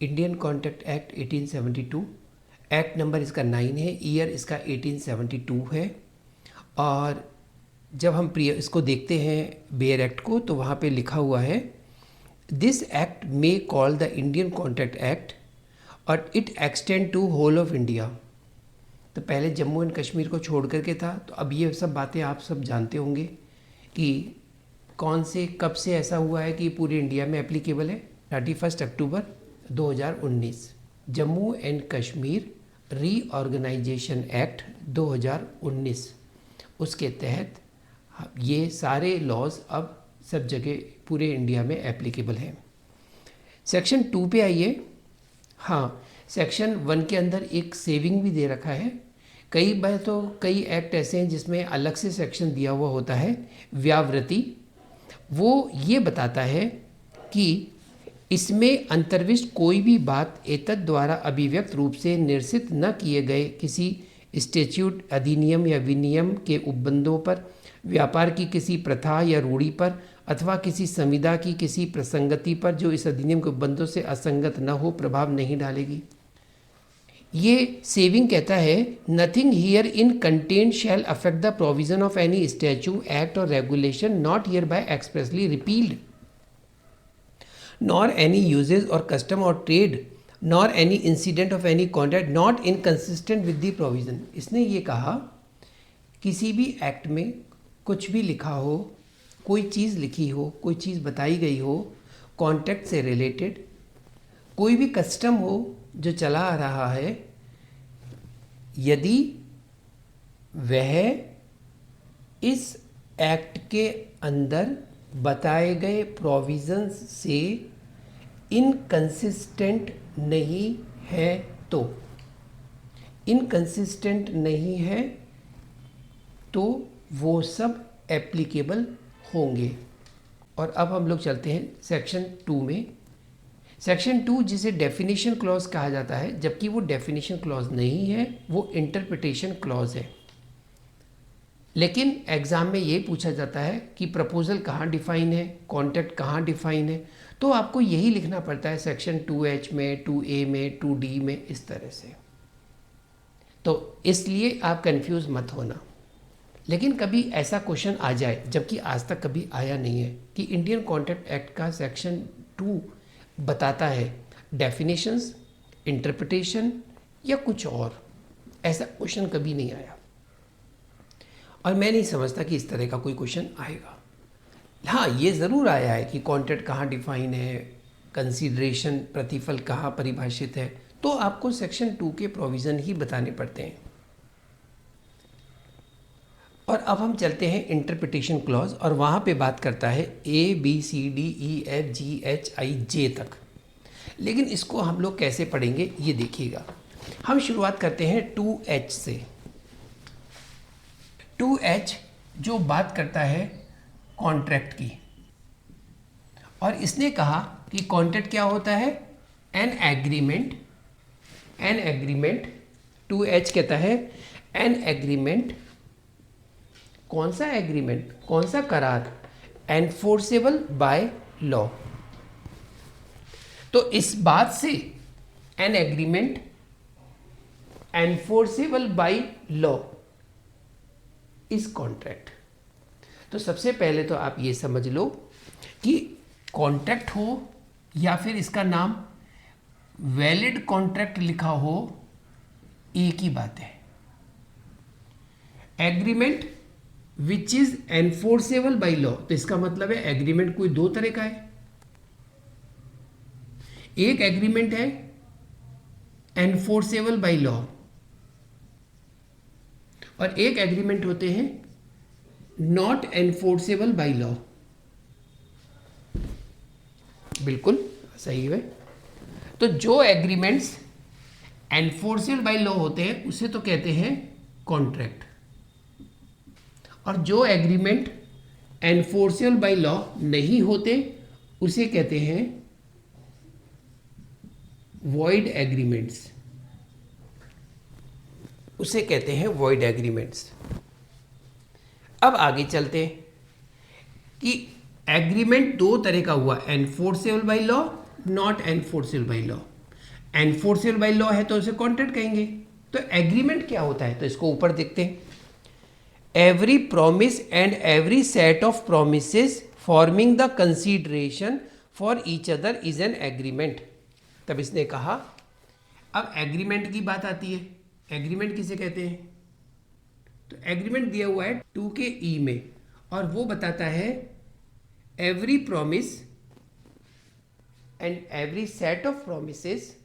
Indian Contract act 1872, act number इसका 9 है, year इसका 1872 है। और जब हम इसको देखते हैं बेयर एक्ट को, तो वहाँ पे लिखा हुआ है this act may call the Indian Contract Act और it extend to whole of India. तो पहले जम्मू एंड कश्मीर को छोड़ करके था, तो अब ये सब बातें आप सब जानते होंगे कि कौन से कब से ऐसा हुआ है कि पूरे इंडिया में एप्लीकेबल है। 31 October 2019 Jammu and Kashmir reorganisation act 2019, उसके तहत ये सारे लॉज अब सब जगह पूरे इंडिया में एप्लीकेबल हैं। सेक्शन 2 पे आइए। हाँ, सेक्शन 1 के अंदर एक सेविंग भी दे रखा है। कई बार तो कई एक्ट ऐसे हैं जिसमें अलग से सेक्शन दिया हुआ होता है, व्यावृत्ति। वो ये बताता है कि इसमें अंतर्विष्ट कोई भी बात एतद द्वारा अभिव्यक्त रूप से निरसित न किए गए किसी स्टैट्यूट, अधिनियम या विनियम के उपबंधों पर, व्यापार की किसी प्रथा या रूढ़ी पर अथवा किसी संविदा की किसी प्रसंगति पर जो इस अधिनियम के उपबंधों से असंगत न हो, प्रभाव नहीं डालेगी। ये सेविंग कहता है nothing herein contained shall affect the provision of any statute, act और regulation not hereby expressly repealed, nor any uses or custom or trade, nor any incident of any contract not inconsistent with the provision। इसने ये कहा किसी भी act में कुछ भी लिखा हो, कोई चीज़ लिखी हो, कोई चीज़ बताई गई हो कॉन्ट्रैक्ट से रिलेटेड, कोई भी कस्टम हो जो चला आ रहा है, यदि वह इस एक्ट के अंदर बताए गए प्रोविजंस से इनकंसिस्टेंट नहीं है, तो इनकंसिस्टेंट नहीं है तो वो सब एप्लीकेबल होंगे। और अब हम लोग चलते हैं सेक्शन 2 में। सेक्शन 2 जिसे डेफिनेशन क्लॉज कहा जाता है, जबकि वो डेफिनेशन क्लॉज नहीं है, वो इंटरप्रिटेशन क्लॉज है। लेकिन एग्ज़ाम में ये पूछा जाता है कि प्रपोजल कहाँ डिफाइन है, कॉन्ट्रैक्ट कहाँ डिफाइन है, तो आपको यही लिखना पड़ता है सेक्शन 2H में, 2A में, 2D में, इस तरह से। तो इसलिए आप कंफ्यूज मत होना। लेकिन कभी ऐसा क्वेश्चन आ जाए, जबकि आज तक कभी आया नहीं है, कि इंडियन कॉन्ट्रैक्ट एक्ट का सेक्शन 2 बताता है डेफिनेशंस, इंटरप्रिटेशन या कुछ और, ऐसा क्वेश्चन कभी नहीं आया और मैं नहीं समझता कि इस तरह का कोई क्वेश्चन आएगा। हाँ, ये ज़रूर आया है कि कॉन्ट्रैक्ट कहाँ डिफाइन है, कंसीडरेशन प्रतिफल कहाँ परिभाषित है, तो आपको सेक्शन 2 के प्रोविज़न ही बताने पड़ते हैं। और अब हम चलते हैं इंटरप्रिटेशन क्लॉज, और वहाँ पे बात करता है ABCDEFGHIJ तक। लेकिन इसको हम लोग कैसे पढ़ेंगे ये देखिएगा। हम शुरुआत करते हैं 2H से। 2H जो बात करता है कॉन्ट्रैक्ट की, और इसने कहा कि कॉन्ट्रैक्ट क्या होता है, एन एग्रीमेंट। 2H कहता है एन एग्रीमेंट। कौन सा एग्रीमेंट, कौन सा करार, एनफोर्सेबल बाय लॉ। तो इस बात से an agreement enforceable by law is contract. तो सबसे पहले तो आप ये समझ लो कि कॉन्ट्रैक्ट हो या फिर इसका नाम वैलिड कॉन्ट्रैक्ट लिखा हो, एक ही बात है। Agreement which is enforceable by law, तो इसका मतलब है एग्रीमेंट कोई दो तरह का है। एक एग्रीमेंट है एनफोर्सेबल बाय लॉ, और एक एग्रीमेंट होते हैं नॉट एनफोर्सेबल बाय लॉ। बिल्कुल सही है। तो जो एग्रीमेंट्स एनफोर्सेबल बाय लॉ होते हैं उसे तो कहते हैं कॉन्ट्रैक्ट, और जो एग्रीमेंट एनफोर्सेबल बाय लॉ नहीं होते उसे कहते हैं वॉइड एग्रीमेंट्स, उसे कहते हैं वॉइड एग्रीमेंट्स। अब आगे चलते हैं कि एग्रीमेंट दो तरह का हुआ, enforceable by law, not enforceable by law. Enforceable by law है तो उसे कॉन्ट्रैक्ट कहेंगे। तो एग्रीमेंट क्या होता है, तो इसको ऊपर देखते हैं। Every promise and every set of promises forming the consideration for each other is an agreement. तब इसने कहा, अब एग्रीमेंट की बात आती है। एग्रीमेंट किसे कहते हैं? तो एग्रीमेंट दिया हुआ है 2 के ई में, और वो बताता है every promise and every set of promises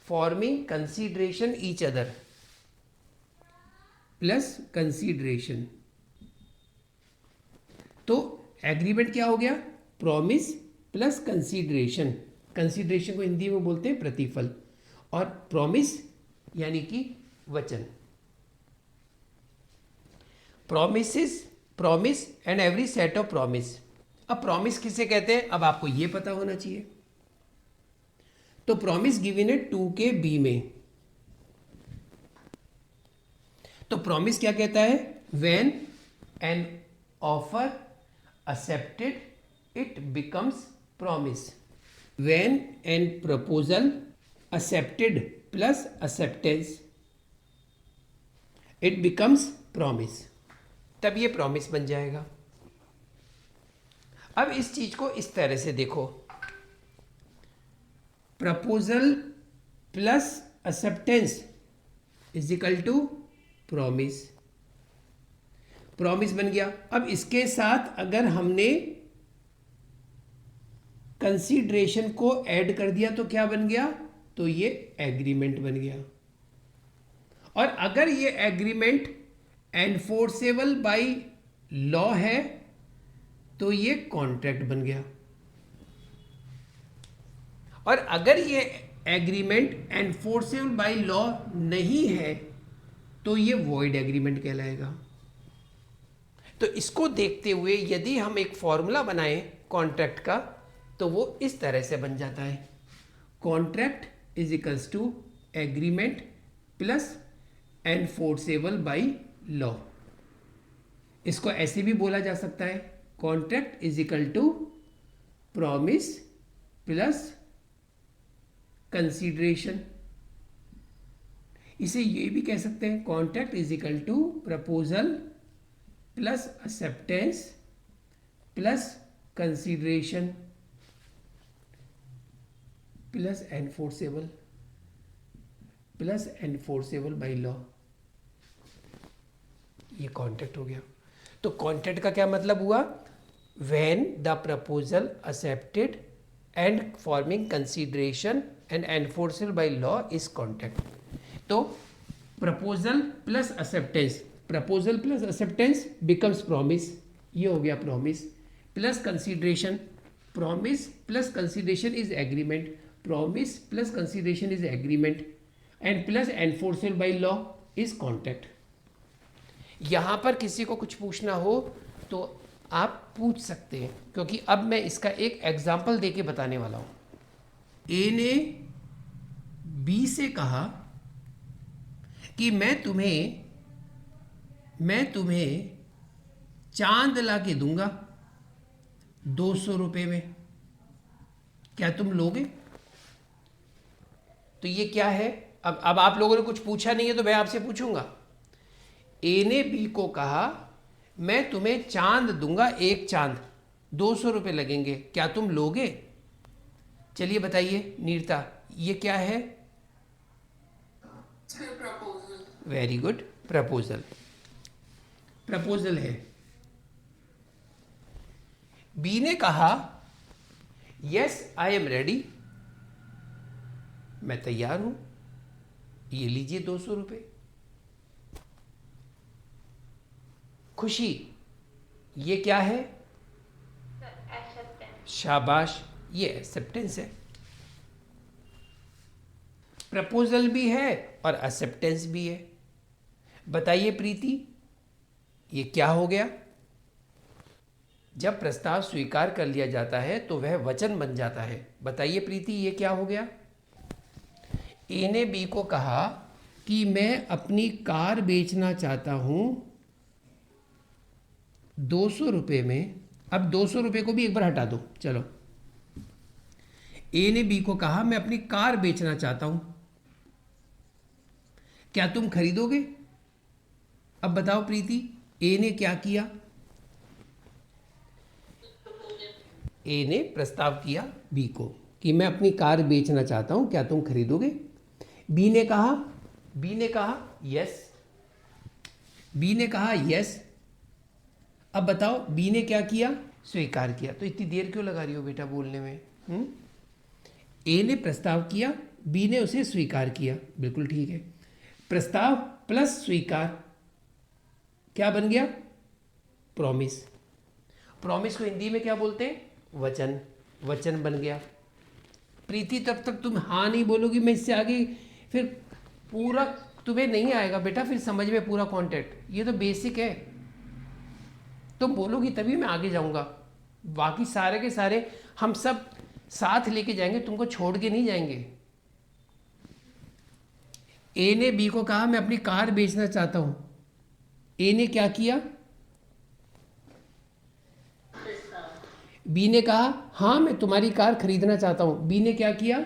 forming consideration each other plus consideration. तो एग्रीमेंट क्या हो गया? Promise plus consideration. कंसीडरेशन को हिंदी में बोलते हैं प्रतिफल, और प्रॉमिस यानी कि वचन। Promise and every set of promise. अब प्रॉमिस किसे कहते हैं, अब आपको यह पता होना चाहिए। तो प्रॉमिस गिवन है 2 के बी में। तो प्रॉमिस क्या कहता है? When an offer accepted it becomes promise. When an proposal accepted plus acceptance it becomes promise. तब ये प्रॉमिस बन जाएगा। अब इस चीज को इस तरह से देखो, proposal plus acceptance is equal to promise. Promise बन गया। अब इसके साथ अगर हमने कंसीडरेशन को ऐड कर दिया तो क्या बन गया? तो ये एग्रीमेंट बन गया। और अगर ये एग्रीमेंट एनफोर्सेबल बाय लॉ है तो ये कॉन्ट्रैक्ट बन गया। और अगर ये एग्रीमेंट एनफोर्सेबल बाय लॉ नहीं है तो ये वॉइड एग्रीमेंट कहलाएगा। तो इसको देखते हुए यदि हम एक फॉर्मूला बनाएं कॉन्ट्रैक्ट का, तो वो इस तरह से बन जाता है। Contract is equals to agreement plus enforceable by law. इसको ऐसे भी बोला जा सकता है, contract is equal to promise plus consideration. इसे ये भी कह सकते हैं, contract is equal to proposal plus acceptance plus consideration plus enforceable by law. ये कॉन्ट्रैक्ट हो गया। तो कॉन्ट्रैक्ट का क्या मतलब हुआ? When the proposal accepted and forming consideration and enforceable by law is contract. तो proposal plus acceptance, proposal plus acceptance becomes promise, ये हो गया promise. Plus consideration, promise plus consideration is agreement, promise plus consideration is agreement, and plus enforceable by law is contract. यहां पर किसी को कुछ पूछना हो तो आप पूछ सकते हैं, क्योंकि अब मैं इसका एक एग्जाम्पल देके बताने वाला हूं। ए ने बी से कहा कि मैं तुम्हें चांद ला के दूंगा 200 रुपये में, क्या तुम लोगे? तो ये क्या है? अब आप लोगों ने कुछ पूछा नहीं है तो मैं आपसे पूछूंगा। ए ने बी को कहा मैं तुम्हें चांद दूंगा, एक चांद 200 रुपये लगेंगे, क्या तुम लोगे? चलिए बताइए नीरता, ये क्या है? वेरी गुड, प्रपोजल है। बी ने कहा यस आई एम रेडी, मैं तैयार हूं, ये लीजिए 200 रुपये। खुशी, ये क्या है? शाबाश, ये एक्सेप्टेंस है। प्रपोजल भी है और एक्सेप्टेंस भी है। बताइए प्रीति, ये क्या हो गया? जब प्रस्ताव स्वीकार कर लिया जाता है तो वह वचन बन जाता है। बताइए प्रीति, ये क्या हो गया? ए ने बी को कहा कि मैं अपनी कार बेचना चाहता हूं 200 रुपये में। अब 200 रुपये को भी एक बार हटा दो, चलो। ए ने बी को कहा मैं अपनी कार बेचना चाहता हूं, क्या तुम खरीदोगे? अब बताओ प्रीति, ए ने क्या किया? ए ने प्रस्ताव किया बी को कि मैं अपनी कार बेचना चाहता हूं, क्या तुम खरीदोगे? बी ने कहा यस। बी ने कहा यस। अब बताओ बी ने क्या किया? स्वीकार किया। तो इतनी देर क्यों लगा रही हो बेटा बोलने में? ए ने प्रस्ताव किया, बी ने उसे स्वीकार किया, बिल्कुल ठीक है। प्रस्ताव प्लस स्वीकार क्या बन गया? प्रॉमिस। प्रॉमिस को हिंदी में क्या बोलते हैं? वचन। वचन बन गया। प्रीति तब तक तुम हाँ नहीं बोलोगी, मैं इससे आगे फिर पूरा तुम्हें नहीं आएगा बेटा, फिर समझ में पूरा कॉन्टेक्ट। ये तो बेसिक है, तुम बोलोगी तभी मैं आगे जाऊंगा। बाकी सारे के सारे हम सब साथ लेके जाएंगे, तुमको छोड़ के नहीं जाएंगे। ए ने बी को कहा मैं अपनी कार बेचना चाहता हूं। ए ने क्या किया? बी ने कहा हाँ मैं तुम्हारी कार खरीदना चाहता हूं। बी ने क्या किया?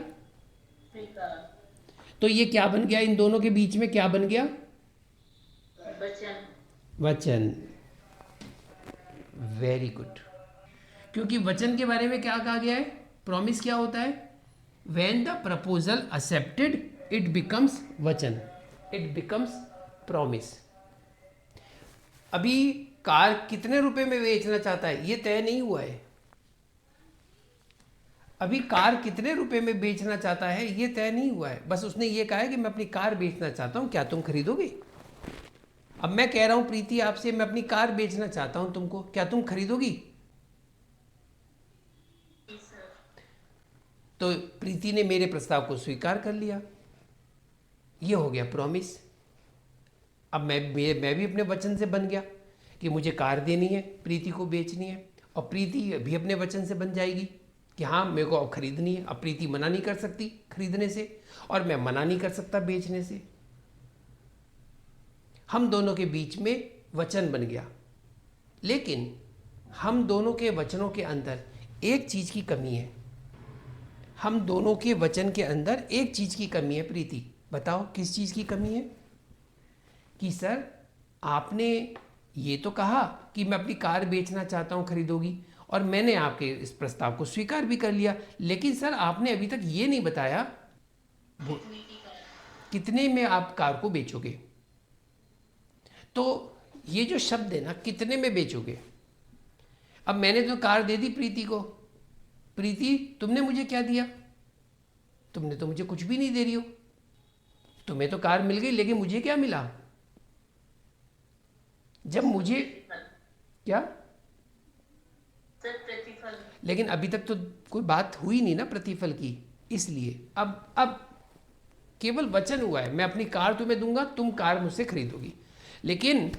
तो ये क्या बन गया? इन दोनों के बीच में क्या बन गया? वचन। Very good. क्योंकि वचन के बारे में क्या कहा गया है? प्रॉमिस क्या होता है? When the proposal accepted it becomes वचन, इट बिकम्स प्रॉमिस। अभी कार कितने रुपए में बेचना चाहता है ये तय नहीं हुआ है। अभी कार कितने रुपए में बेचना चाहता है ये तय नहीं हुआ है। बस उसने ये कहा है कि मैं अपनी कार बेचना चाहता हूं, क्या तुम खरीदोगे? अब मैं कह रहा हूं प्रीति आपसे, मैं अपनी कार बेचना चाहता हूं तुमको, क्या तुम खरीदोगी? तो प्रीति ने मेरे प्रस्ताव को स्वीकार कर लिया, ये हो गया प्रॉमिस। अब मैं भी अपने वचन से बन गया कि मुझे कार देनी है, प्रीति को बेचनी है, और प्रीति भी अपने वचन से बन जाएगी कि हाँ मेरे को अब खरीदनी है। अब प्रीति मना नहीं कर सकती खरीदने से, और मैं मना नहीं कर सकता बेचने से। हम दोनों के बीच में वचन बन गया। लेकिन हम दोनों के वचनों के अंदर एक चीज की कमी है। हम दोनों के वचन के अंदर एक चीज की कमी है। प्रीति बताओ किस चीज की कमी है? कि सर आपने ये तो कहा कि मैं अपनी कार बेचना चाहता हूं, खरीदोगी, और मैंने आपके इस प्रस्ताव को स्वीकार भी कर लिया, लेकिन सर आपने अभी तक ये नहीं बताया कितने में आप कार को बेचोगे। तो ये जो शब्द है ना, कितने में बेचोगे। अब मैंने तो कार दे दी प्रीति को, प्रीति तुमने मुझे क्या दिया? तुमने तो मुझे कुछ भी नहीं दे रही हो। तुम्हें तो कार मिल गई, लेकिन मुझे क्या मिला? जब मुझे क्या? प्रतिफल। लेकिन अभी तक तो कोई बात हुई नहीं ना प्रतिफल की, इसलिए अब केवल वचन हुआ है, मैं अपनी कार तुम्हें दूंगा, तुम कार मुझसे खरीदोगी, लेकिन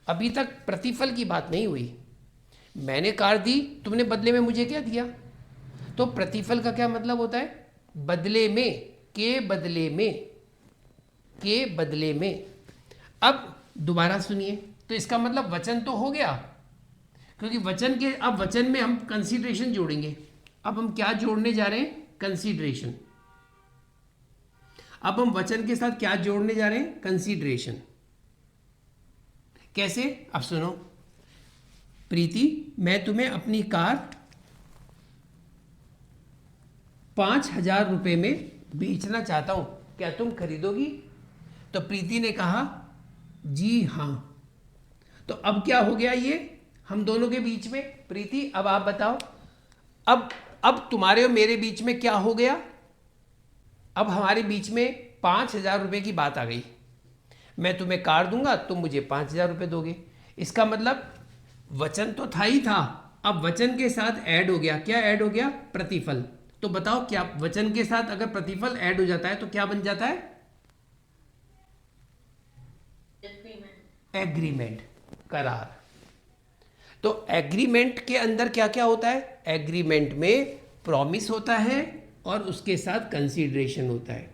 अभी तक प्रतिफल की बात नहीं हुई। मैंने कार दी, तुमने बदले में मुझे क्या दिया? तो प्रतिफल का क्या मतलब होता है? बदले में, के बदले में, के बदले में। अब दोबारा सुनिए, तो इसका मतलब वचन तो हो गया, क्योंकि वचन के, अब वचन में हम कंसीडरेशन जोड़ेंगे। अब हम क्या जोड़ने जा रहे हैं? कंसीडरेशन। अब हम वचन के साथ क्या जोड़ने जा रहे हैं? कंसीडरेशन। कैसे? अब सुनो प्रीति, मैं तुम्हें अपनी कार 5,000 रुपए में बेचना चाहता हूं, क्या तुम खरीदोगी? तो प्रीति ने कहा जी हां। तो अब क्या हो गया ये हम दोनों के बीच में? प्रीति अब आप बताओ, अब तुम्हारे और मेरे बीच में क्या हो गया? अब हमारे बीच में 5,000 रुपए की बात आ गई। मैं तुम्हें कार दूंगा, तुम मुझे 5,000 रुपए दोगे। इसका मतलब वचन तो था ही था, अब वचन के साथ ऐड हो गया, क्या ऐड हो गया? प्रतिफल। तो बताओ क्या वचन के साथ अगर प्रतिफल ऐड हो जाता है तो क्या बन जाता है? एग्रीमेंट, करार। तो एग्रीमेंट के अंदर क्या क्या होता है? एग्रीमेंट में प्रॉमिस होता है और उसके साथ कंसीडरेशन होता है।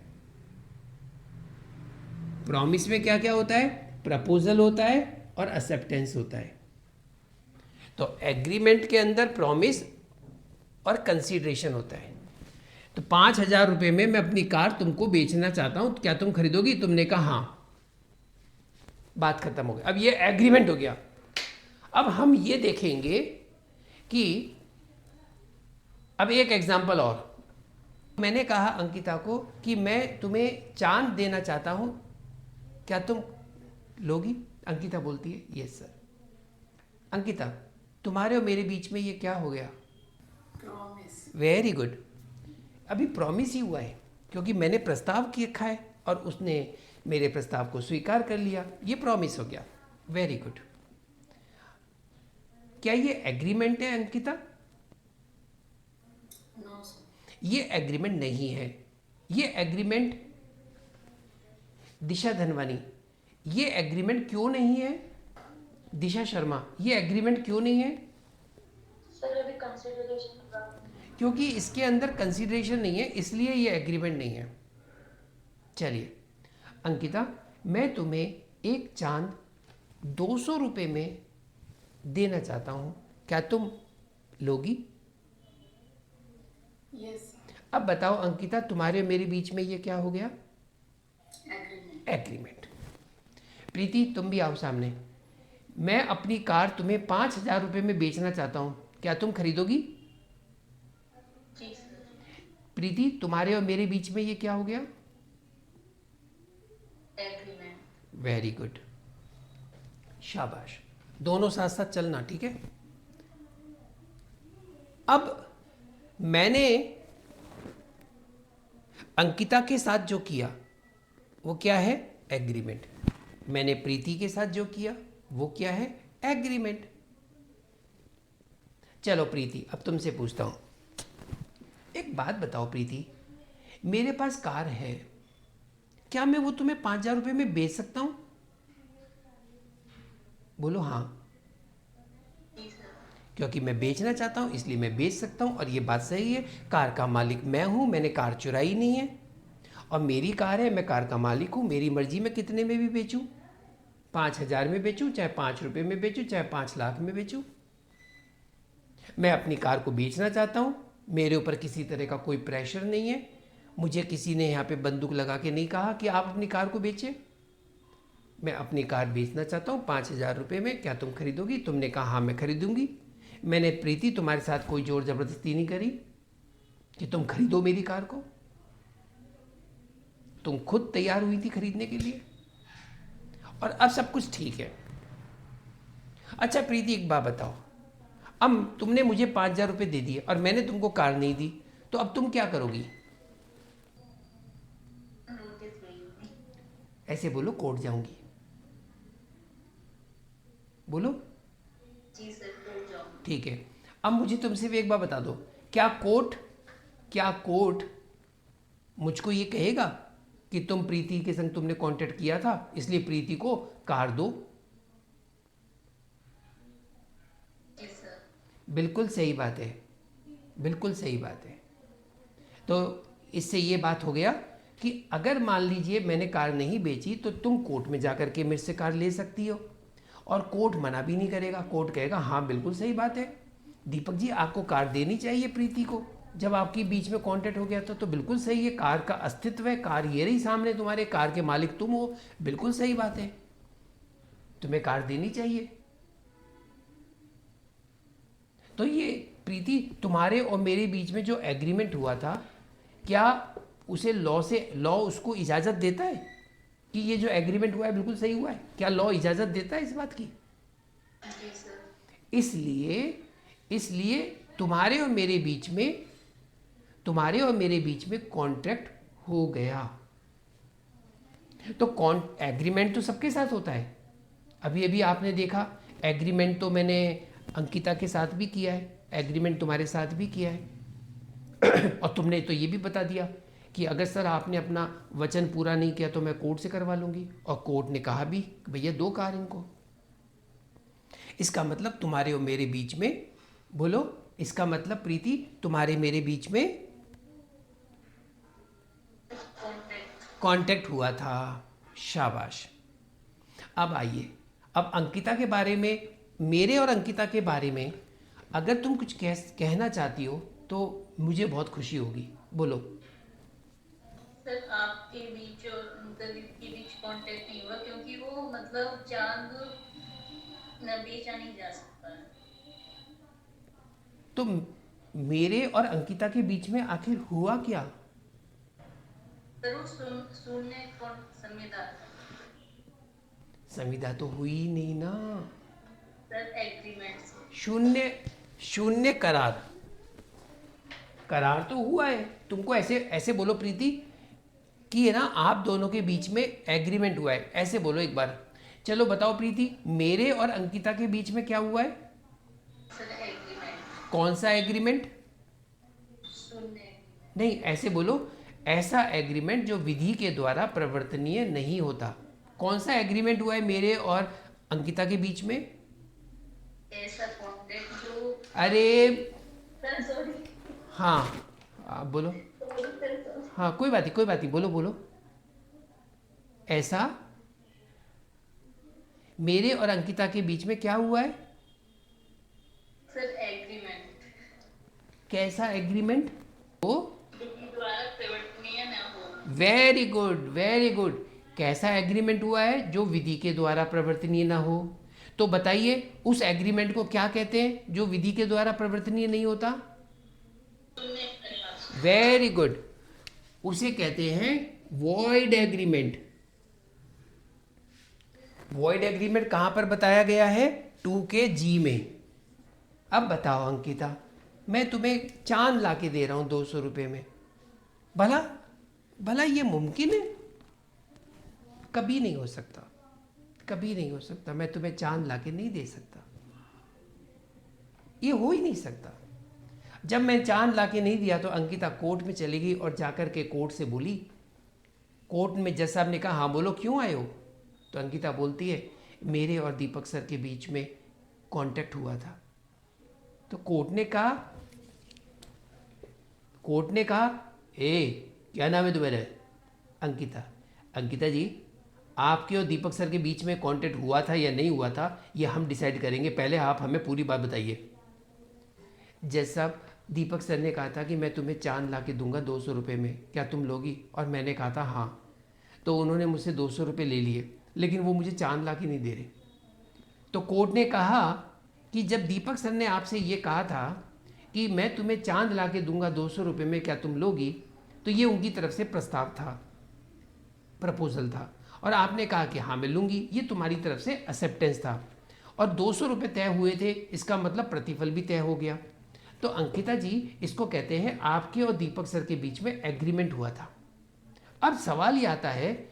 प्रॉमिस में क्या क्या होता है? प्रपोजल होता है और एक्सेप्टेंस होता है। तो एग्रीमेंट के अंदर प्रॉमिस और कंसीडरेशन होता है। तो 5,000 रुपये में मैं अपनी कार तुमको बेचना चाहता हूँ, क्या तुम खरीदोगी? तुमने कहा हाँ, बात खत्म हो गई। अब ये एग्रीमेंट हो गया। अब हम ये देखेंगे कि अब एक एग्जाम्पल और। मैंने कहा अंकिता को कि मैं तुम्हें चांद देना चाहता हूँ, क्या तुम लोगी? अंकिता बोलती है यस सर। अंकिता, तुम्हारे और मेरे बीच में ये क्या हो गया? प्रॉमिस। Very good. अभी प्रॉमिस ही हुआ है, क्योंकि मैंने प्रस्ताव किया है और उसने मेरे प्रस्ताव को स्वीकार कर लिया, ये प्रॉमिस हो गया। Very good. क्या ये एग्रीमेंट है अंकिता? No sir. ये एग्रीमेंट नहीं है। ये एग्रीमेंट, दिशा धनवानी, ये एग्रीमेंट क्यों नहीं है? दिशा शर्मा, ये एग्रीमेंट क्यों नहीं है? सर अभी कंसिडरेशन पूरा। क्योंकि इसके अंदर कंसीडरेशन नहीं है, इसलिए ये एग्रीमेंट नहीं है। चलिए अंकिता, मैं तुम्हें एक चांद 200 रुपये में देना चाहता हूँ, क्या तुम लोगी? यस अब बताओ अंकिता, तुम्हारे और मेरे बीच में ये क्या हो गया? एग्रीमेंट। एग्रीमेंट। प्रीति, तुम भी आओ सामने। मैं अपनी कार तुम्हें 5,000 रुपये में बेचना चाहता हूँ, क्या तुम खरीदोगी? जी सर। प्रीति, तुम्हारे और मेरे बीच में ये क्या हो गया? एग्रीमेंट। वेरी गुड, शाबाश। दोनों साथ साथ चलना, ठीक है? अब मैंने अंकिता के साथ जो किया वो क्या है? एग्रीमेंट। मैंने प्रीति के साथ जो किया वो क्या है? एग्रीमेंट। चलो प्रीति, अब तुमसे पूछता हूं, एक बात बताओ प्रीति, मेरे पास कार है, क्या मैं वो तुम्हें 5,000 रुपये में बेच सकता हूं? बोलो हाँ। जी सर। क्योंकि मैं बेचना चाहता हूं इसलिए मैं बेच सकता हूं, और ये बात सही है, कार का मालिक मैं हूं, मैंने कार चुराई नहीं है, और मेरी कार है, मैं कार का मालिक हूं, मेरी मर्जी में कितने में भी बेचूं, 5,000 में बेचूं, चाहे 5 रुपये में बेचूं, चाहे 5 लाख में बेचूं। मैं अपनी कार को बेचना चाहता हूं, मेरे ऊपर किसी तरह का कोई प्रेशर नहीं है, मुझे किसी ने यहाँ पे बंदूक लगा के नहीं कहा कि आप अपनी कार को बेचें। मैं अपनी कार बेचना चाहता हूँ 5,000 रुपये में, क्या तुम खरीदोगी? तुमने कहा हाँ मैं खरीदूंगी। मैंने प्रीति तुम्हारे साथ कोई जोर ज़बरदस्ती नहीं करी कि तुम खरीदो मेरी कार को, तुम खुद तैयार हुई थी खरीदने के लिए, और अब सब कुछ ठीक है। अच्छा प्रीति, एक बात बताओ, अब तुमने मुझे 5,000 रुपये दे दिए और मैंने तुमको कार नहीं दी, तो अब तुम क्या करोगी? नोटिस भेजूंगी। ऐसे बोलो, कोर्ट जाऊंगी। बोलो। जी सर, कोर्ट जाऊंगी। ठीक है। अब मुझे तुमसे भी एक बात बता दो, क्या कोर्ट मुझको ये कहेगा कि तुम प्रीति के संग तुमने कांटेक्ट किया था इसलिए प्रीति को कार दो? जी सर। बिल्कुल सही बात है, बिल्कुल सही बात है। तो इससे ये बात हो गया कि अगर मान लीजिए मैंने कार नहीं बेची तो तुम कोर्ट में जाकर के मेरे से कार ले सकती हो, और कोर्ट मना भी नहीं करेगा, कोर्ट कहेगा हाँ बिल्कुल सही बात है दीपक जी, आपको कार देनी चाहिए प्रीति को, जब आपके बीच में कांटेक्ट हो गया था तो बिल्कुल सही है, कार का अस्तित्व है, कार ये रही सामने तुम्हारे, कार के मालिक तुम हो, बिल्कुल सही बात है, तुम्हें कार देनी चाहिए। तो ये प्रीति, तुम्हारे और मेरे बीच में जो एग्रीमेंट हुआ था, क्या उसे लॉ उसको इजाज़त देता है कि ये जो एग्रीमेंट हुआ है बिल्कुल सही हुआ है? क्या लॉ इजाज़त देता है इस बात की? जी सर। इसलिए तुम्हारे और मेरे बीच में कॉन्ट्रैक्ट हो गया। तो एग्रीमेंट तो सबके साथ होता है। अभी अभी आपने देखा, एग्रीमेंट तो मैंने अंकिता के साथ भी किया है, एग्रीमेंट तुम्हारे साथ भी किया है और तुमने तो ये भी बता दिया कि अगर सर आपने अपना वचन पूरा नहीं किया तो मैं कोर्ट से करवा लूँगी, और कोर्ट ने कहा भी कि भैया दो कार इनको। इसका मतलब तुम्हारे और मेरे बीच में, बोलो, इसका मतलब प्रीति तुम्हारे मेरे बीच में कांटेक्ट हुआ था। शाबाश। अब आइए, अब अंकिता के बारे में, मेरे और अंकिता के बारे में अगर तुम कुछ कहना चाहती हो तो मुझे बहुत खुशी होगी। बोलो। सर आपके बीच और मतलब के बीच कांटेक्ट नहीं हुआ क्योंकि वो मतलब चांद न बेचा नहीं जा सकता है। तो मेरे और अंकिता के बीच में आखिर हुआ क्या? सर वो सुनने कौन संविदा था। संविदा तो हुई ही नहीं ना। सर एग्रीमेंट से। शून्य, शून्य करार, करार तो हुआ है। तुमको ऐसे ऐसे बोलो प्रीति कि है ना, आप दोनों के बीच में एग्रीमेंट हुआ है, ऐसे बोलो एक बार। चलो बताओ प्रीति, मेरे और अंकिता के बीच में क्या हुआ है? Sir agreement. कौन सा एग्रीमेंट? सुनने एग्रीमेंट। नहीं, ऐसे बोलो, ऐसा एग्रीमेंट जो विधि के द्वारा प्रवर्तनीय नहीं होता। कौन सा एग्रीमेंट हुआ है मेरे और अंकिता के बीच में? ऐसा कॉन्टेक्ट जो। अरे सर सॉरी। हाँ, आप बोलो। Sorry sir sorry. हाँ कोई बात नहीं, कोई बात नहीं, बोलो बोलो। ऐसा मेरे और अंकिता के बीच में क्या हुआ है? Sir agreement. कैसा एग्रीमेंट? वो विधि द्वारा प्रवर्तनीय न हो। Very good, very good. कैसा एग्रीमेंट हुआ है जो विधि के द्वारा प्रवर्तनीय ना हो? तो बताइए, उस एग्रीमेंट को क्या कहते हैं जो विधि के द्वारा प्रवर्तनीय नहीं होता? सुनने करार। वेरी गुड, उसे कहते हैं वॉइड एग्रीमेंट। वॉइड एग्रीमेंट कहां पर बताया गया है? 2 के जी में। अब बताओ अंकिता, मैं तुम्हें चांद ला के दे रहा हूं 200 रुपये में, भला भला ये मुमकिन है? कभी नहीं हो सकता, कभी नहीं हो सकता। मैं तुम्हें चांद ला के नहीं दे सकता, ये हो ही नहीं सकता। जब मैं चांद ला के नहीं दिया तो अंकिता कोर्ट में चली गई और जाकर के कोर्ट से बोली। कोर्ट में जज साहब ने कहा हाँ बोलो क्यों आए हो? तो अंकिता बोलती है मेरे और दीपक सर के बीच में कांटेक्ट हुआ था। तो कोर्ट ने कहा ए क्या नाम है तुम्हारा? अंकिता। अंकिता जी, आपके और दीपक सर के बीच में कांटेक्ट हुआ था या नहीं हुआ था ये हम डिसाइड करेंगे, पहले आप हमें पूरी बात बताइए। जज साहब, दीपक सर ने कहा था कि मैं तुम्हें चांद ला के दूंगा 200 रुपये में, क्या तुम लोगी? और मैंने कहा था हाँ। तो उन्होंने मुझसे 200 रुपये ले लिए, लेकिन वो मुझे चांद ला के नहीं दे रहे। तो कोर्ट ने कहा कि जब दीपक सर ने आपसे ये कहा था कि मैं तुम्हें चांद ला के दूंगा 200 रुपये में, क्या तुम लोगी? तो ये उनकी तरफ से प्रस्ताव था, प्रपोजल था, और आपने कहा कि हाँ मैं लूँगी। ये तुम्हारी तरफ से एक्सेप्टेंस था, और 200 रुपये तय हुए थे, इसका मतलब प्रतिफल भी तय हो गया। तो अंकिता जी, इसको कहते हैं आपके और दीपक सर के बीच में एग्रीमेंट हुआ था। अब सवाल ये आता है,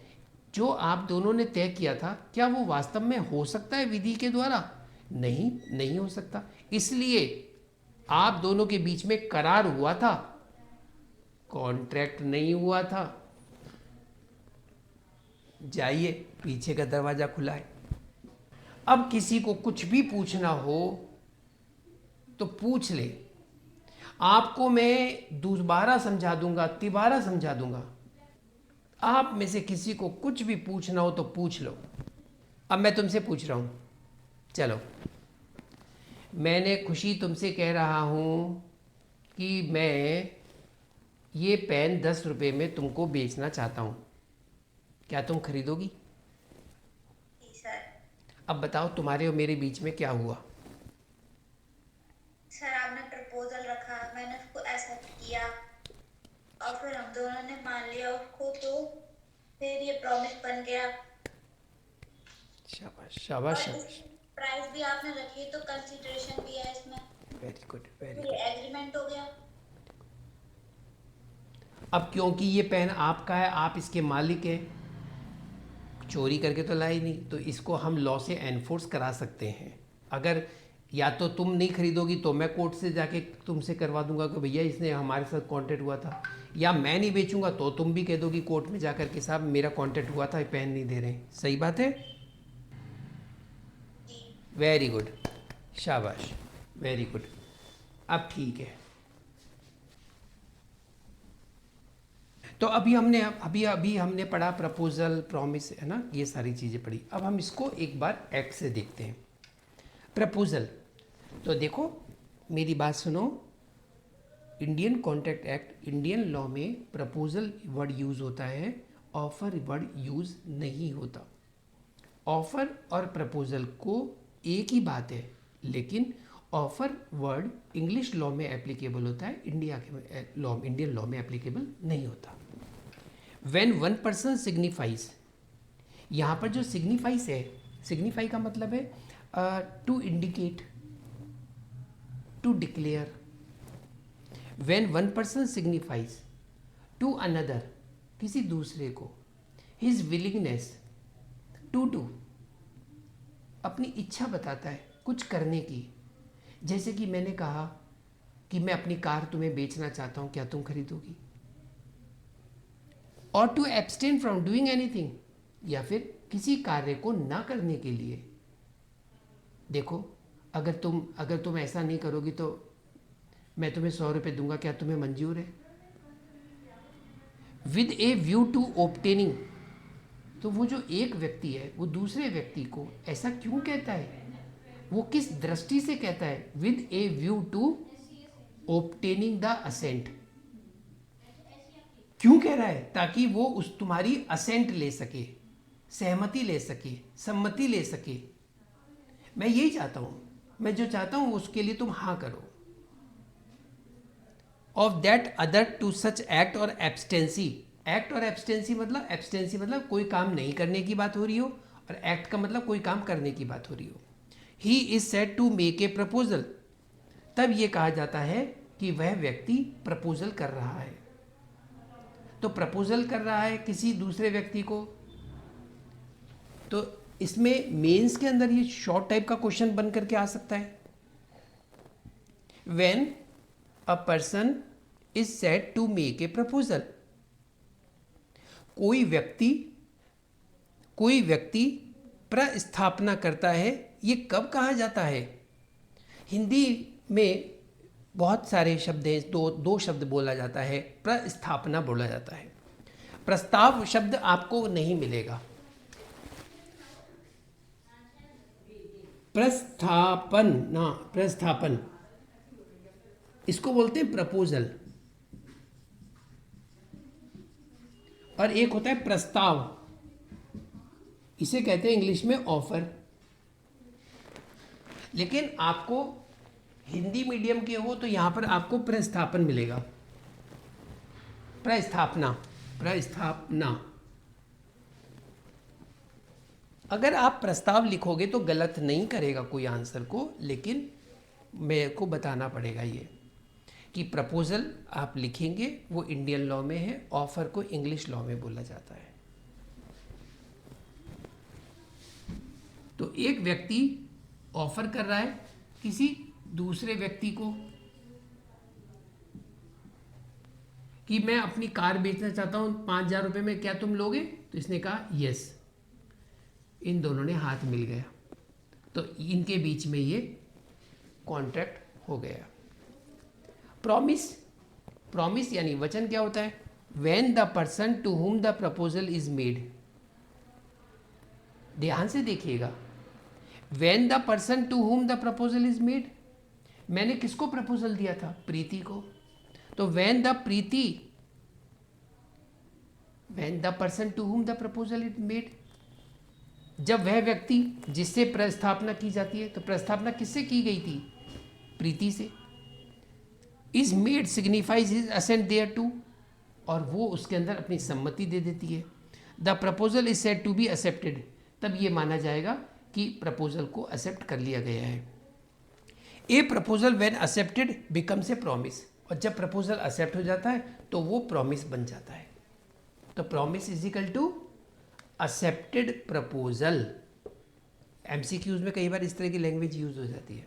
जो आप दोनों ने तय किया था क्या वो वास्तव में हो सकता है विधि के द्वारा? नहीं, नहीं हो सकता। इसलिए आप दोनों के बीच में करार हुआ था, कॉन्ट्रैक्ट नहीं हुआ था। जाइए, पीछे का दरवाजा खुला है। अब किसी को कुछ भी पूछना हो तो पूछ ले, आपको मैं दोबारा समझा दूंगा, तिबारा समझा दूंगा। आप में से किसी को कुछ भी पूछना हो तो पूछ लो। अब मैं तुमसे पूछ रहा हूं, चलो, मैंने खुशी तुमसे कह रहा हूं कि मैं ये पेन 10 रुपये में तुमको बेचना चाहता हूं, क्या तुम खरीदोगी? जी सर। अब बताओ तुम्हारे और मेरे बीच में क्या हुआ? सर आपने प्रपोजल रखा, मैंने उसको एक्सेप्ट किया और फिर हम दोनों ने मान लिया उसको, तो फिर ये प्रॉमिस बन गया। शाबाश शाबाश और शाबाश। इसकी प्राइस भी आपने रखी तो कंसीडरेशन भी है इसमें, वेरी गुड, वेरी तो ये गुड। एग्रीमेंट हो गया। अब क्योंकि ये पेन आपका है, आप इसके मालिक हैं, चोरी करके तो लाई नहीं, तो इसको हम लॉ से एनफोर्स करा सकते हैं। अगर या तो तुम नहीं खरीदोगी तो मैं कोर्ट से जाके तुमसे करवा दूंगा कि भैया इसने हमारे साथ कॉन्टेक्ट हुआ था, या मैं नहीं बेचूंगा तो तुम भी कह दोगी कोर्ट में जाकर के साहब मेरा कॉन्टेक्ट हुआ था, पेन नहीं दे रहे हैं। सही बात है? जी। वेरी गुड, शाबाश, वेरी गुड। अब ठीक है। तो अभी हमने पढ़ा प्रपोजल, प्रॉमिस, है ना, ये सारी चीज़ें पढ़ी। अब हम इसको एक बार एक्ट से देखते हैं। प्रपोजल, तो देखो मेरी बात सुनो, Indian Contract act, Indian law में प्रपोजल वर्ड यूज़ होता है, ऑफर वर्ड यूज़ नहीं होता। ऑफर और प्रपोजल को एक ही बात है, लेकिन ऑफर वर्ड इंग्लिश लॉ में एप्लीकेबल होता है, इंडियन लॉ में एप्लीकेबल नहीं होता। व्हेन वन पर्सन सिग्निफाइज, यहाँ पर जो सिग्निफाइज है, सिग्निफाई का मतलब है to indicate, to declare. When one person signifies to another, किसी दूसरे को, हिज विलिंगनेस टू डू, अपनी इच्छा बताता है कुछ करने की। जैसे कि मैंने कहा कि मैं अपनी कार तुम्हें बेचना चाहता हूं, क्या तुम खरीदोगी? और to abstain from doing anything, या फिर किसी कार्य को ना करने के लिए। देखो, अगर तुम ऐसा नहीं करोगी तो मैं तुम्हें 100 रुपये दूंगा, क्या तुम्हें मंजूर है? With a view to obtaining, तो वो जो एक व्यक्ति है वो दूसरे व्यक्ति को ऐसा क्यों कहता है, वो किस दृष्टि से कहता है? With a view to obtaining the assent, क्यों कह रहा है? ताकि वो उस तुम्हारी असेंट ले सके, सहमति ले सके, सम्मति ले सके। मैं यही चाहता हूं, मैं जो चाहता हूं उसके लिए तुम हाँ करो। Of that other to such act और एब्सटेंसी, एक्ट और एब्सटेंसी मतलब, एब्सटेंसी मतलब कोई काम नहीं करने की बात हो रही हो, और एक्ट का मतलब कोई काम करने की बात हो रही हो। He is said to make a proposal, तब ये कहा जाता है कि वह व्यक्ति प्रपोजल कर रहा है। तो प्रपोजल कर रहा है किसी दूसरे व्यक्ति को, तो इसमें मेंस के अंदर ये शॉर्ट टाइप का क्वेश्चन बन करके आ सकता है। When a person is said to make a proposal, कोई व्यक्ति प्रस्थापना करता है। ये कब कहा जाता है? हिंदी में बहुत सारे शब्द हैं, दो शब्द बोला जाता है, प्रस्थापना बोला जाता है। प्रस्ताव शब्द आपको नहीं मिलेगा। प्रस्थापन इसको बोलते हैं प्रपोजल, और एक होता है प्रस्ताव, इसे कहते हैं इंग्लिश में ऑफर। लेकिन आपको हिंदी मीडियम के हो तो यहां पर आपको प्रस्थापन मिलेगा, प्रस्थापना। अगर आप प्रस्ताव लिखोगे तो गलत नहीं करेगा कोई आंसर को, लेकिन मेरे को बताना पड़ेगा ये कि प्रपोजल आप लिखेंगे वो इंडियन लॉ में है, ऑफर को इंग्लिश लॉ में बोला जाता है। तो एक व्यक्ति ऑफर कर रहा है किसी दूसरे व्यक्ति को कि मैं अपनी कार बेचना चाहता हूं 5,000 रुपये में, क्या तुम लोगे? तो इसने कहा यस, इन दोनों ने हाथ मिल गया, तो इनके बीच में ये कॉन्ट्रैक्ट हो गया। प्रॉमिस यानी वचन क्या होता है? When the person to whom the proposal is made, ध्यान से देखिएगा, when the person to whom the proposal is made, मैंने किसको प्रपोजल दिया था? प्रीति को। तो when the person to whom the proposal is made, जब वह व्यक्ति जिससे प्रस्थापना की जाती है, तो प्रस्थापना किससे की गई थी? प्रीति से। Is made signifies his assent thereto, और वो उसके अंदर अपनी सम्मति दे देती है। The proposal is said to be accepted, तब ये माना जाएगा कि प्रपोजल को एक्सेप्ट कर लिया गया है। ए proposal when accepted becomes a promise, और जब प्रपोजल एक्सेप्ट हो जाता है तो वो प्रॉमिस बन जाता है। तो promise is equal to accepted proposal. MCQs में कई बार इस तरह की लैंग्वेज यूज हो जाती है।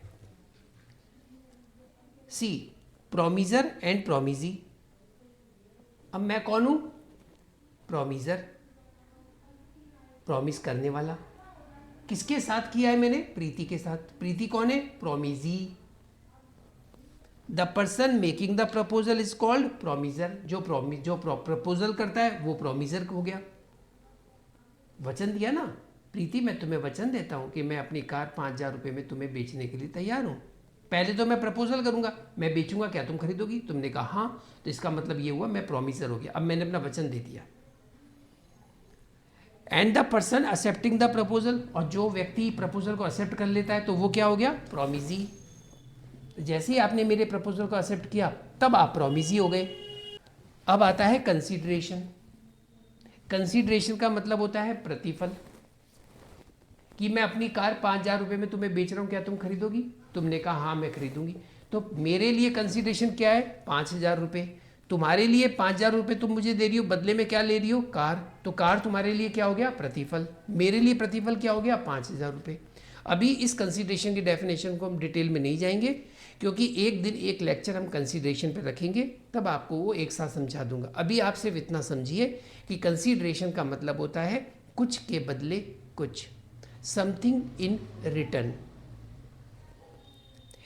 सी प्रोमिजर एंड प्रोमिजी, अब मैं कौन हूं? प्रोमिजर, प्रॉमिस करने वाला। किसके साथ किया है मैंने? प्रीति के साथ। प्रीति कौन है? Promisee. The person making the proposal is called promisor, जो प्रपोजल करता है वो प्रोमिजर हो गया। वचन दिया ना, प्रीति मैं तुम्हें वचन देता हूं कि मैं अपनी कार 5,000 रुपये में तुम्हें बेचने के लिए तैयार हूं, पहले तो मैं प्रपोजल करूंगा, मैं बेचूंगा, क्या तुम खरीदोगी? तुमने कहा हाँ, तो इसका मतलब ये हुआ मैं प्रॉमिसर हो गया, अब मैंने अपना वचन दे दिया। And the person accepting the proposal, और जो व्यक्ति प्रपोजल को एक्सेप्ट कर लेता है तो वो क्या हो गया? प्रॉमिजी। जैसे ही आपने मेरे प्रपोजल को एक्सेप्ट किया तब आप प्रॉमिजी हो गए। अब आता है कंसीडरेशन। कंसीडरेशन का मतलब होता है प्रतिफल, कि मैं अपनी कार 5,000 रुपये में तुम्हें बेच रहा हूँ, क्या तुम खरीदोगी? तुमने कहा हाँ मैं खरीदूंगी। तो मेरे लिए कंसीडरेशन क्या है? 5,000 रुपये। तुम्हारे लिए 5,000 रुपये तुम मुझे दे रही हो, बदले में क्या ले रही हो? कार। तो कार तुम्हारे लिए क्या हो गया? प्रतिफल। मेरे लिए प्रतिफल क्या हो गया? 5,000 रुपये। अभी इस कंसीडरेशन की डेफिनेशन को हम डिटेल में नहीं जाएंगे, क्योंकि एक दिन एक लेक्चर हम कंसीडरेशन पे रखेंगे, तब आपको वो एक साथ समझा दूंगा। अभी आप सिर्फ इतना समझिए कि कंसीडरेशन का मतलब होता है कुछ के बदले कुछ, समथिंग इन रिटर्न।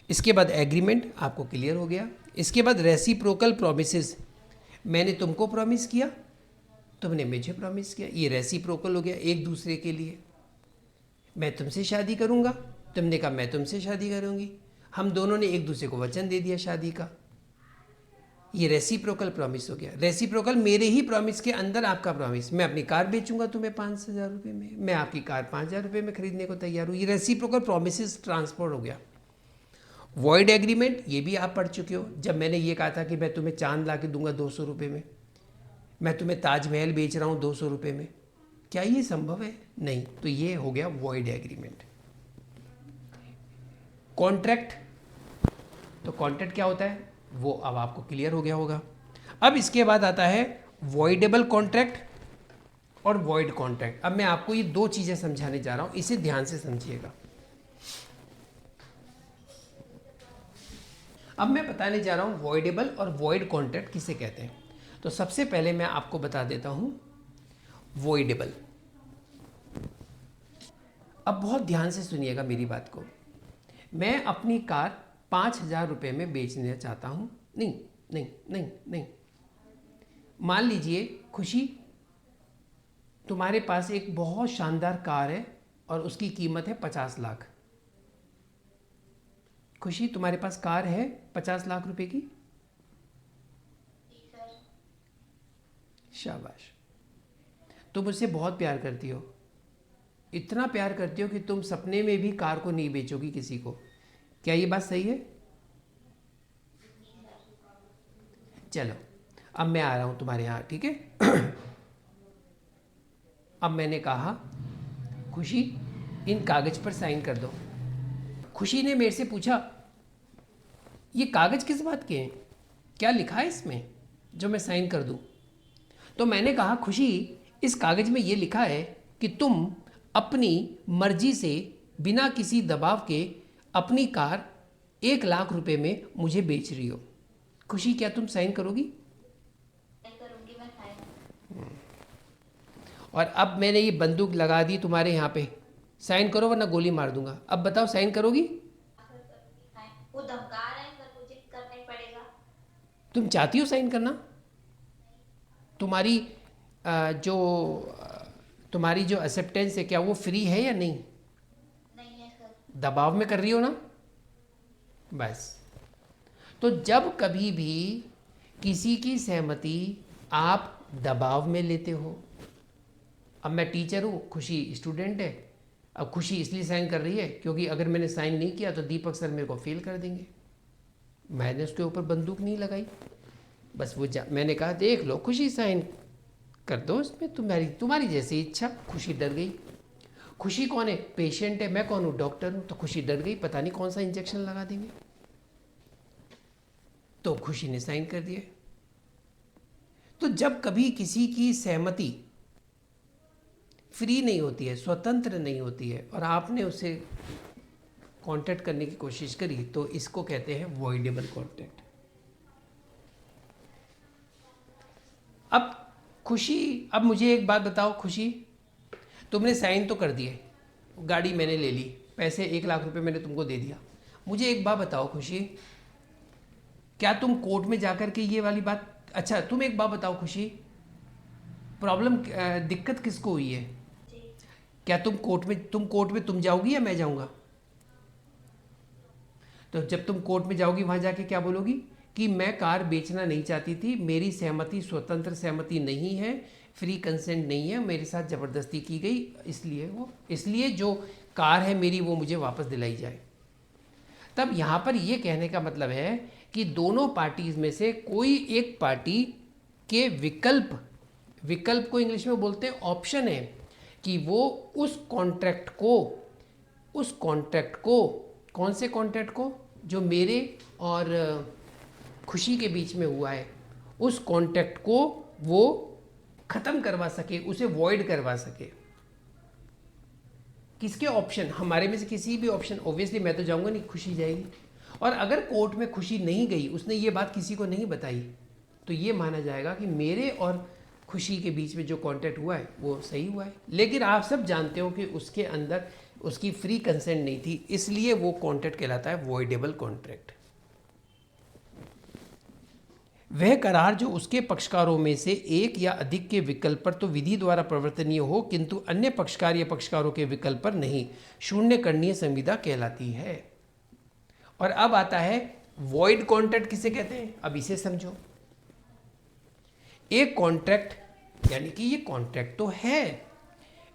इसके बाद एग्रीमेंट आपको क्लियर हो गया। इसके बाद रेसिप्रोकल प्रॉमिसेस, मैंने तुमको प्रॉमिस किया, तुमने मुझे प्रॉमिस किया, ये रेसिप्रोकल हो गया, एक दूसरे के लिए। मैं तुमसे शादी करूंगा, तुमने कहा मैं तुमसे शादी करूंगी, हम दोनों ने एक दूसरे को वचन दे दिया शादी का, ये रेसिप्रोकल प्रॉमिस हो गया। रेसिप्रोकल मेरे ही प्रॉमिस के अंदर आपका प्रॉमिस, मैं अपनी कार बेचूंगा तुम्हें 5,000 रुपये में, मैं आपकी कार 5,000 रुपये में खरीदने को तैयार हूँ, ये रेसिप्रोकल प्रॉमिसेस ट्रांसफर हो गया। वॉइड एग्रीमेंट, ये भी आप पढ़ चुके हो, जब मैंने ये कहा था कि मैं तुम्हें चांद ला के दूंगा 200 रुपये में, मैं तुम्हें ताजमहल बेच रहा हूँ 200 रुपये में, क्या ये संभव है? नहीं। तो ये हो गया वॉइड एग्रीमेंट। कॉन्ट्रैक्ट, तो कॉन्ट्रैक्ट क्या होता है वो अब आपको क्लियर हो गया होगा। अब इसके बाद आता है वॉइडेबल कॉन्ट्रैक्ट और वॉइड कॉन्ट्रैक्ट। अब मैं आपको ये दो चीज़ें समझाने जा रहा हूँ, इसे ध्यान से समझिएगा। अब मैं बताने जा रहा हूँ वॉइडेबल और वॉइड कॉन्ट्रैक्ट किसे कहते हैं। तो सबसे पहले मैं आपको बता देता हूँ वॉइडेबल। अब बहुत ध्यान से सुनिएगा मेरी बात को। मैं अपनी कार 5,000 रुपये में बेचना चाहता हूँ। नहीं नहीं नहीं नहीं, मान लीजिए खुशी, तुम्हारे पास एक बहुत शानदार कार है और उसकी कीमत है 50 लाख। खुशी, तुम्हारे पास कार है 50 लाख रुपए की? शाबाश। तुम मुझसे बहुत प्यार करती हो, इतना प्यार करती हो कि तुम सपने में भी कार को नहीं बेचोगी किसी को। क्या ये बात सही है? चलो, अब मैं आ रहा हूं तुम्हारे यहाँ, ठीक है? अब मैंने कहा खुशी इन कागज पर साइन कर दो। खुशी ने मेरे से पूछा ये कागज किस बात के हैं, क्या लिखा है इसमें जो मैं साइन कर दूं? तो मैंने कहा खुशी, इस कागज में ये लिखा है कि तुम अपनी मर्जी से बिना किसी दबाव के अपनी कार 1,00,000 रुपए में मुझे बेच रही हो। खुशी, क्या तुम साइन करोगी? करूंगी मैं साइन। और अब मैंने ये बंदूक लगा दी तुम्हारे यहाँ पे, साइन करो वरना गोली मार दूंगा। अब बताओ साइन करोगी? वो धमका रहा है सर, मुझे करना ही पड़ेगा। तुम चाहती हो साइन करना? तुम्हारी जो तुम्हारी जो एक्सेप्टेंस है क्या वो फ्री है या नहीं? नहीं है सर। दबाव में कर रही हो ना? बस। तो जब कभी भी किसी की सहमति आप दबाव में लेते हो, अब मैं टीचर हूँ, खुशी स्टूडेंट है, अब खुशी इसलिए साइन कर रही है क्योंकि अगर मैंने साइन नहीं किया तो दीपक सर मेरे को फेल कर देंगे। मैंने उसके ऊपर बंदूक नहीं लगाई, बस वो मैंने कहा देख लो खुशी साइन कर दो इसमें, तुम्हारी जैसी इच्छा। खुशी डर गई। खुशी कौन है? पेशेंट है। मैं कौन हूँ? डॉक्टर हूँ। तो खुशी डर गई, पता नहीं कौन सा इंजेक्शन लगा देंगे। तो खुशी ने साइन कर दिया। तो जब कभी किसी की सहमति फ्री नहीं होती है, स्वतंत्र नहीं होती है, और आपने उसे कॉन्टैक्ट करने की कोशिश करी, तो इसको कहते हैं वॉइडेबल कॉन्टैक्ट। अब खुशी, अब मुझे एक बात बताओ खुशी, तुमने साइन तो कर दिए, गाड़ी मैंने ले ली, पैसे 1,00,000 रुपए मैंने तुमको दे दिया। मुझे एक बात बताओ खुशी, क्या तुम कोर्ट में जाकर के ये वाली बात, अच्छा तुम एक बात बताओ खुशी, प्रॉब्लम दिक्कत किसको हुई है? क्या तुम कोर्ट में तुम जाओगी या मैं जाऊंगा? तो जब तुम कोर्ट में जाओगी वहाँ जाके क्या बोलोगी कि मैं कार बेचना नहीं चाहती थी, मेरी सहमति स्वतंत्र सहमति नहीं है, फ्री कंसेंट नहीं है, मेरे साथ ज़बरदस्ती की गई, इसलिए जो कार है मेरी वो मुझे वापस दिलाई जाए। तब यहाँ पर ये कहने का मतलब है कि दोनों पार्टीज में से कोई एक पार्टी के विकल्प को इंग्लिश में बोलते हैं ऑप्शन है कि वो उस कॉन्ट्रैक्ट को कौन से कॉन्ट्रैक्ट को जो मेरे और खुशी के बीच में हुआ है, उस कॉन्ट्रैक्ट को वो ख़त्म करवा सके, उसे वॉइड करवा सके। किसके ऑप्शन? हमारे में से किसी भी ऑप्शन। ऑब्वियसली मैं तो जाऊंगा नहीं, खुशी जाएगी। और अगर कोर्ट में खुशी नहीं गई, उसने ये बात किसी को नहीं बताई, तो ये माना जाएगा कि मेरे और खुशी के बीच में जो कॉन्ट्रैक्ट हुआ है वो सही हुआ है। लेकिन आप सब जानते हो कि उसके अंदर उसकी फ्री कंसेंट नहीं थी, इसलिए वो कॉन्ट्रैक्ट कहलाता है वॉइडेबल कॉन्ट्रैक्ट। वह करार जो उसके पक्षकारों में से एक या अधिक के विकल्प पर तो विधि द्वारा प्रवर्तनीय हो, किंतु अन्य पक्षकार या पक्षकारों के विकल्प पर नहीं, शून्यकरणीय संविदा कहलाती है। और अब आता है वॉइड कॉन्ट्रैक्ट किसे कहते हैं। अब इसे समझो। एक कॉन्ट्रैक्ट यानी कि ये कॉन्ट्रैक्ट तो है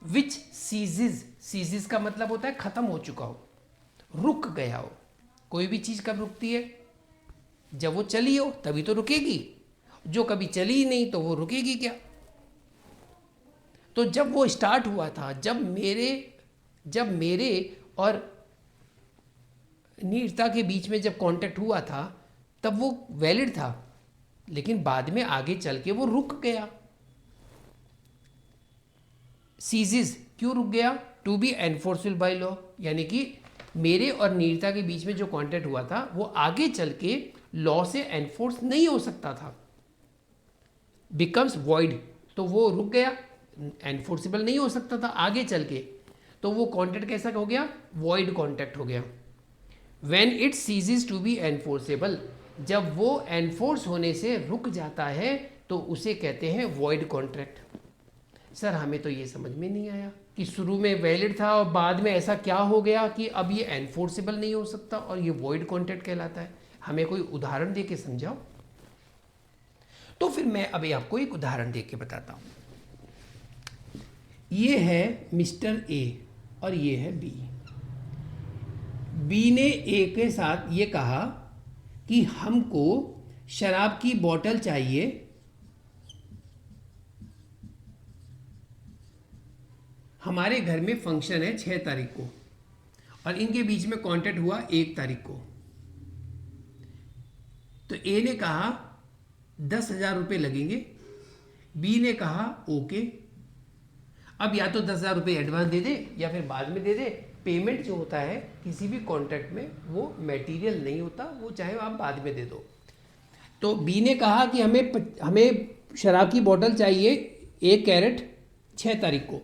विच सीजेस का मतलब होता है खत्म हो चुका हो, रुक गया हो। कोई भी चीज कब रुकती है? जब वो चली हो तभी तो रुकेगी। जो कभी चली ही नहीं तो वो रुकेगी क्या? तो जब वो स्टार्ट हुआ था, जब मेरे और नीरता के बीच में जब कॉन्टैक्ट हुआ था, तब वो वैलिड था, लेकिन बाद में आगे चल के वो रुक गया। सीजेस क्यों रुक गया? To be enforceable by law, यानी कि मेरे और नीरता के बीच में जो कॉन्टैक्ट हुआ था वो आगे चल के लॉ से एनफोर्स नहीं हो सकता था, बिकम्स वॉइड। तो वो रुक गया, एनफोर्सेबल नहीं हो सकता था आगे चल के, तो वो कॉन्ट्रैक्ट कैसा हो गया? वॉइड कॉन्ट्रैक्ट हो गया। When it ceases to be enforceable, जब वो एनफोर्स होने से रुक जाता है तो उसे कहते हैं वॉइड कॉन्ट्रैक्ट। सर हमें तो ये समझ में नहीं आया कि शुरू में वैलिड था और बाद में ऐसा क्या हो गया कि अब ये एनफोर्सेबल नहीं हो सकता और ये वॉइड कॉन्ट्रैक्ट कहलाता है। हमें कोई उदाहरण दे के समझाओ। तो फिर मैं अभी आपको एक उदाहरण दे के बताता हूं। ये है मिस्टर ए और ये है बी। बी ने ए के साथ ये कहा कि हमको शराब की बोतल चाहिए, हमारे घर में फंक्शन है 6 तारीख को, और इनके बीच में कॉन्टैक्ट हुआ 1 तारीख को। तो ए ने कहा 10,000 रुपये लगेंगे, बी ने कहा ओके। अब या तो 10,000 रुपये एडवांस दे दे या फिर बाद में दे दे। पेमेंट जो होता है किसी भी कॉन्ट्रैक्ट में वो मटेरियल नहीं होता, वो चाहे आप बाद में दे दो। तो बी ने कहा कि हमें शराब की बोतल चाहिए 1 कैरेट 6 तारीख को।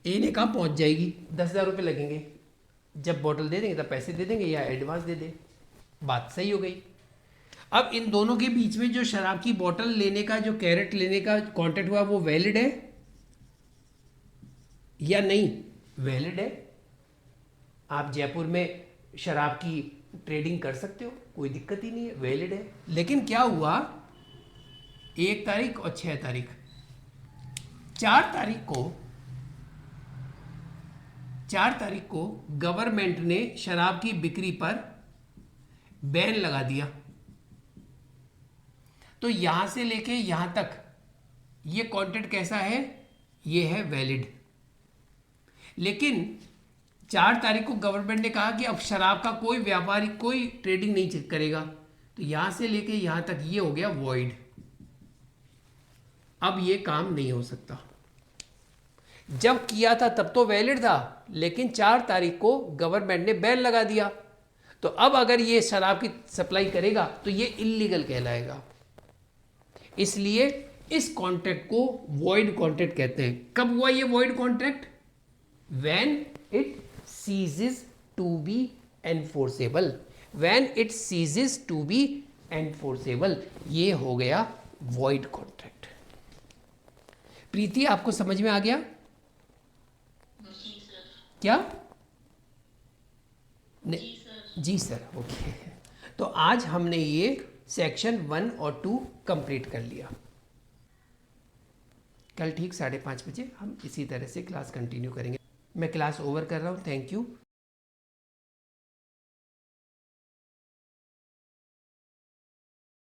ए ने कहा पहुंच जाएगी, 10,000 रुपये लगेंगे, जब बोतल दे देंगे तब पैसे दे देंगे या एडवांस दे दे। बात सही हो गई। अब इन दोनों के बीच में जो शराब की बोतल लेने का, जो कैरेट लेने का कॉन्ट्रैक्ट हुआ, वो वैलिड है या नहीं? वैलिड है। आप जयपुर में शराब की ट्रेडिंग कर सकते हो, कोई दिक्कत ही नहीं है, वैलिड है। लेकिन क्या हुआ, 1 तारीख और 6 तारीख, 4 तारीख को गवर्नमेंट ने शराब की बिक्री पर बैन लगा दिया। तो यहां से लेके यहां तक ये कॉन्ट्रैक्ट कैसा है? ये है वैलिड। लेकिन 4 तारीख को गवर्नमेंट ने कहा कि अब शराब का कोई व्यापारी कोई ट्रेडिंग नहीं करेगा, तो यहां से लेके यहां तक ये हो गया वॉइड। अब ये काम नहीं हो सकता। जब किया था तब तो वैलिड था, लेकिन 4 तारीख को गवर्नमेंट ने बैन लगा दिया, तो अब अगर ये शराब की सप्लाई करेगा तो ये इल्लीगल कहलाएगा। इसलिए इस कॉन्ट्रैक्ट को वॉइड कॉन्ट्रैक्ट कहते हैं। कब हुआ ये void contract? When it ceases to be enforceable. When it ceases to be enforceable, ये हो गया वॉइड कॉन्ट्रैक्ट। प्रीति आपको समझ में आ गया क्या? जी सर, ओके। तो आज हमने ये सेक्शन 1 और 2 कंप्लीट कर लिया। कल ठीक 5:30 बजे हम इसी तरह से क्लास कंटिन्यू करेंगे। मैं क्लास ओवर कर रहा हूँ। Thank you.